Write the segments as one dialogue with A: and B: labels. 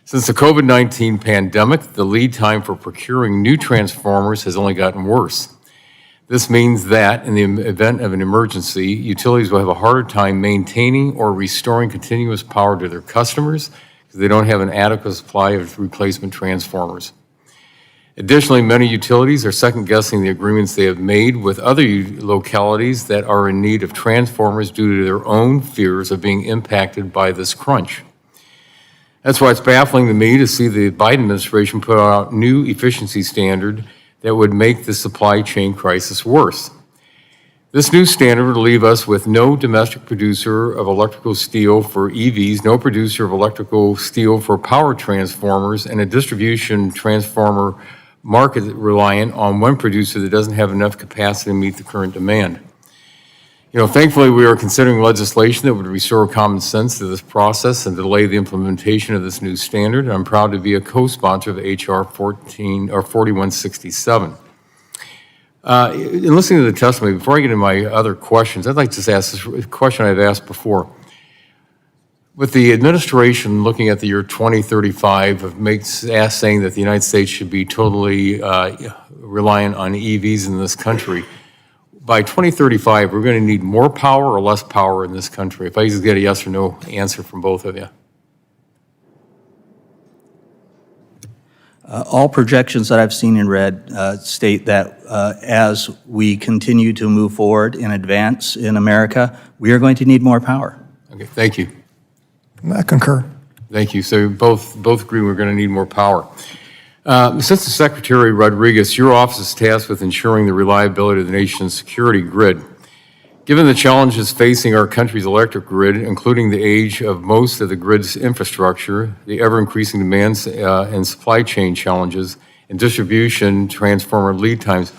A: Since the COVID-19 pandemic, the lead time for procuring new transformers has only gotten worse. This means that in the event of an emergency, utilities will have a harder time maintaining or restoring continuous power to their customers because they don't have an adequate supply of replacement transformers. Additionally, many utilities are second-guessing the agreements they have made with other localities that are in need of transformers due to their own fears of being impacted by this crunch. That's why it's baffling to me to see the Biden administration put out new efficiency standard that would make the supply chain crisis worse. This new standard would leave us with no domestic producer of electrical steel for EVs, no producer of electrical steel for power transformers, and a distribution transformer market reliant on one producer that doesn't have enough capacity to meet the current demand. Thankfully, we are considering legislation that would restore common sense to this process and delay the implementation of this new standard. I'm proud to be a co-sponsor of H.R. 4167. In listening to the testimony, before I get into my other questions, I'd like to just ask this question I've asked before. With the administration looking at the year 2035 saying that the United States should be totally reliant on EVs in this country, by 2035, we're going to need more power or less power in this country? If I just get a yes or no answer from both of you.
B: All projections that I've seen and read state that as we continue to move forward and advance in America, we are going to need more power.
A: Okay, thank you.
C: I concur.
A: Thank you. So both agree we're going to need more power. Since the Secretary Rodriguez, your office is tasked with ensuring the reliability of the nation's security grid. Given the challenges facing our country's electric grid, including the age of most of the grid's infrastructure, the ever-increasing demands and supply chain challenges, and distribution transformer lead times,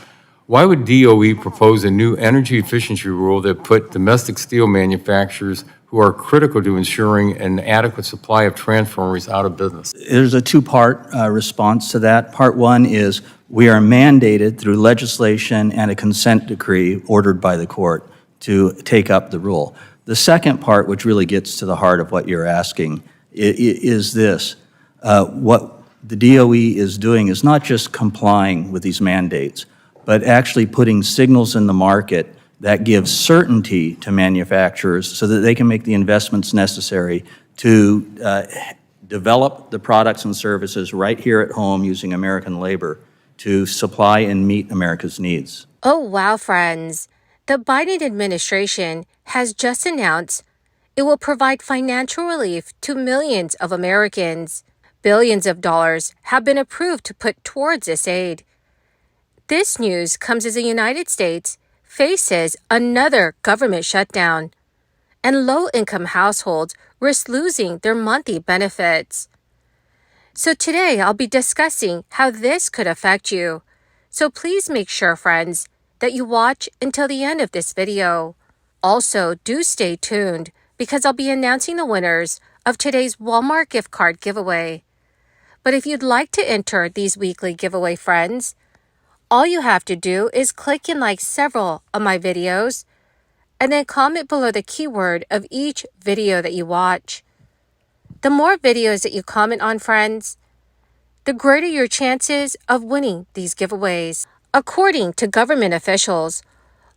A: why would DOE propose a new energy efficiency rule that put domestic steel manufacturers who are critical to ensuring an adequate supply of transformers out of business?
B: There's a two-part response to that. Part one is we are mandated through legislation and a consent decree ordered by the court to take up the rule. The second part, which really gets to the heart of what you're asking, is this. What the DOE is doing is not just complying with these mandates, but actually putting signals in the market that give certainty to manufacturers so that they can make the investments necessary to develop the products and services right here at home using American labor to supply and meet America's needs.
D: Oh, wow, friends. The Biden administration has just announced it will provide financial relief to millions of Americans. Billions of dollars have been approved to put towards this aid. This news comes as the United States faces another government shutdown, and low-income households risk losing their monthly benefits. So today I'll be discussing how this could affect you. So please make sure, friends, that you watch until the end of this video. Also, do stay tuned because I'll be announcing the winners of today's Walmart gift card giveaway. But if you'd like to enter these weekly giveaway, friends, all you have to do is click and like several of my videos and then comment below the keyword of each video that you watch. The more videos that you comment on, friends, the greater your chances of winning these giveaways. According to government officials,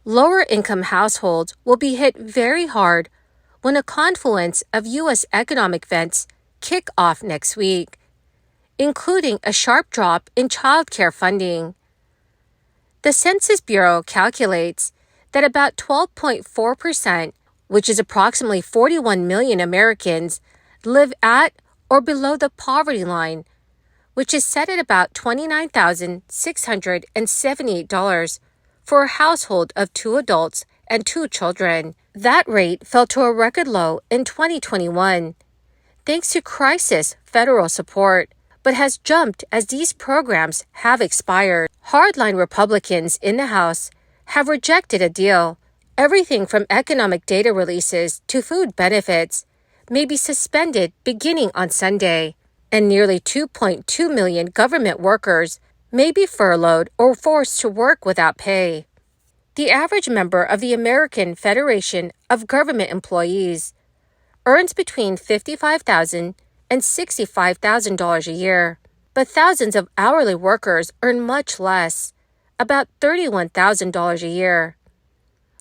D: lower-income households will be hit very hard when a confluence of U.S. economic events kick off next week, including a sharp drop in child care funding. The Census Bureau calculates that about 12.4%, which is approximately 41 million Americans, live at or below the poverty line, which is set at about $29,678 for a household of 2 adults and 2 children. That rate fell to a record low in 2021, thanks to crisis federal support, but has jumped as these programs have expired. Hardline Republicans in the House have rejected a deal. Everything from economic data releases to food benefits may be suspended beginning on Sunday, and nearly 2.2 million government workers may be furloughed or forced to work without pay. The average member of the American Federation of Government Employees earns between $55,000 and $65,000 a year. But thousands of hourly workers earn much less, about $31,000 a year.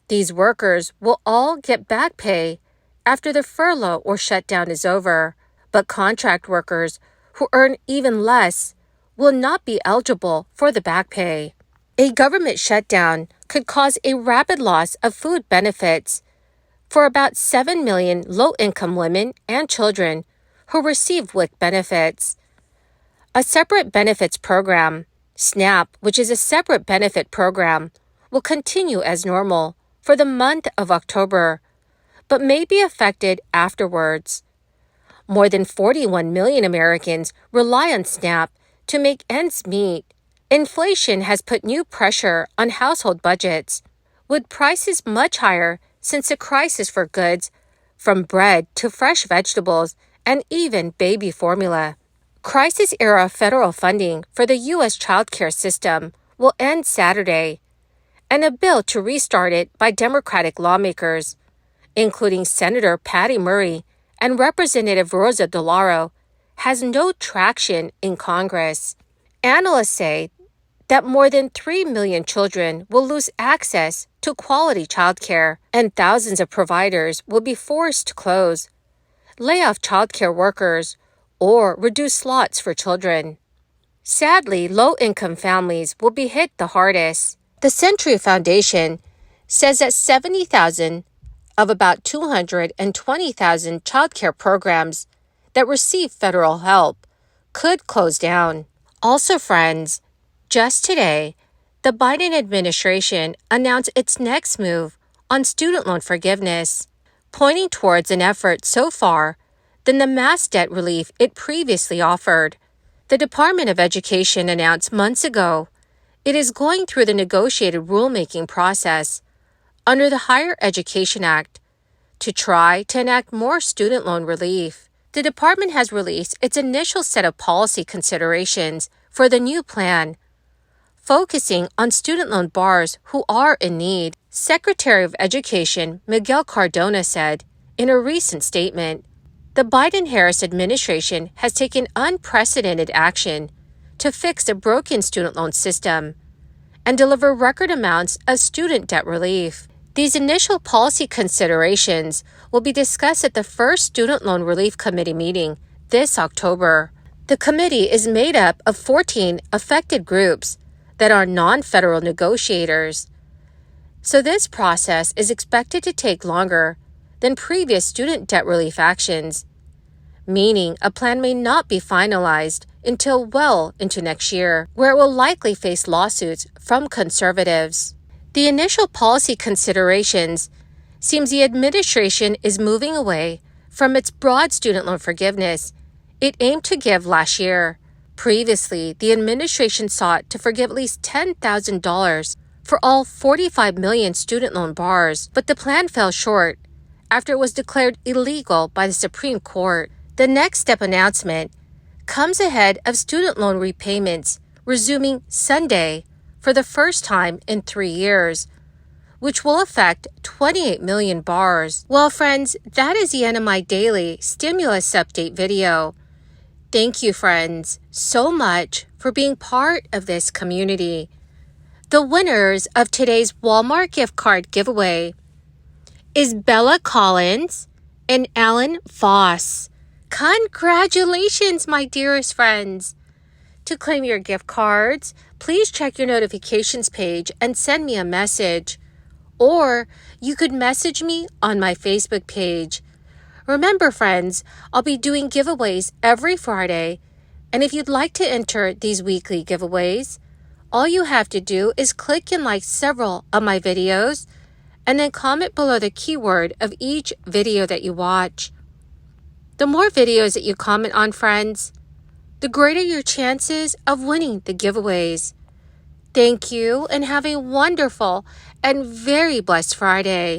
D: These workers will all get back pay after the furlough or shutdown is over, but contract workers who earn even less will not be eligible for the back pay. A government shutdown could cause a rapid loss of food benefits for about 7 million low-income women and children who receive WIC benefits. A separate benefits program, SNAP, which is a separate benefit program, will continue as normal for the month of October, but may be affected afterwards. More than 41 million Americans rely on SNAP to make ends meet. Inflation has put new pressure on household budgets, with prices much higher since the crisis for goods, from bread to fresh vegetables and even baby formula. Crisis-era federal funding for the U.S. child care system will end Saturday, and a bill to restart it by Democratic lawmakers, including Senator Patty Murray and Representative Rosa DeLauro, has no traction in Congress. Analysts say that more than 3 million children will lose access to quality childcare, and thousands of providers will be forced to close, lay off childcare workers, or reduce slots for children. Sadly, low-income families will be hit the hardest. The Century Foundation says that 70,000 of about 220,000 childcare programs that receive federal help could close down. Also, friends, just today, the Biden administration announced its next move on student loan forgiveness, pointing towards an effort so far than the mass debt relief it previously offered. The Department of Education announced months ago it is going through the negotiated rulemaking process under the Higher Education Act to try to enact more student loan relief. The department has released its initial set of policy considerations for the new plan, focusing on student loan borrowers who are in need. Secretary of Education Miguel Cardona said in a recent statement, the Biden-Harris administration has taken unprecedented action to fix the broken student loan system and deliver record amounts of student debt relief. These initial policy considerations will be discussed at the first Student Loan Relief Committee meeting this October. The committee is made up of 14 affected groups that are non-federal negotiators. So this process is expected to take longer than previous student debt relief actions, meaning a plan may not be finalized until well into next year, where it will likely face lawsuits from conservatives. The initial policy considerations seems the administration is moving away from its broad student loan forgiveness it aimed to give last year. Previously, the administration sought to forgive at least $10,000 for all 45 million student loan borrowers, but the plan fell short after it was declared illegal by the Supreme Court. The next step announcement comes ahead of student loan repayments resuming Sunday for the first time in 3 years, which will affect 28 million borrowers. Well, friends, that is the end of my daily stimulus update video. Thank you, friends, so much for being part of this community. The winners of today's Walmart gift card giveaway is Bella Collins and Alan Voss. Congratulations, my dearest friends! To claim your gift cards, please check your notifications page and send me a message. Or you could message me on my Facebook page. Remember, friends, I'll be doing giveaways every Friday, and if you'd like to enter these weekly giveaways, all you have to do is click and like several of my videos, and then comment below the keyword of each video that you watch. The more videos that you comment on, friends, the greater your chances of winning the giveaways. Thank you, and have a wonderful and very blessed Friday.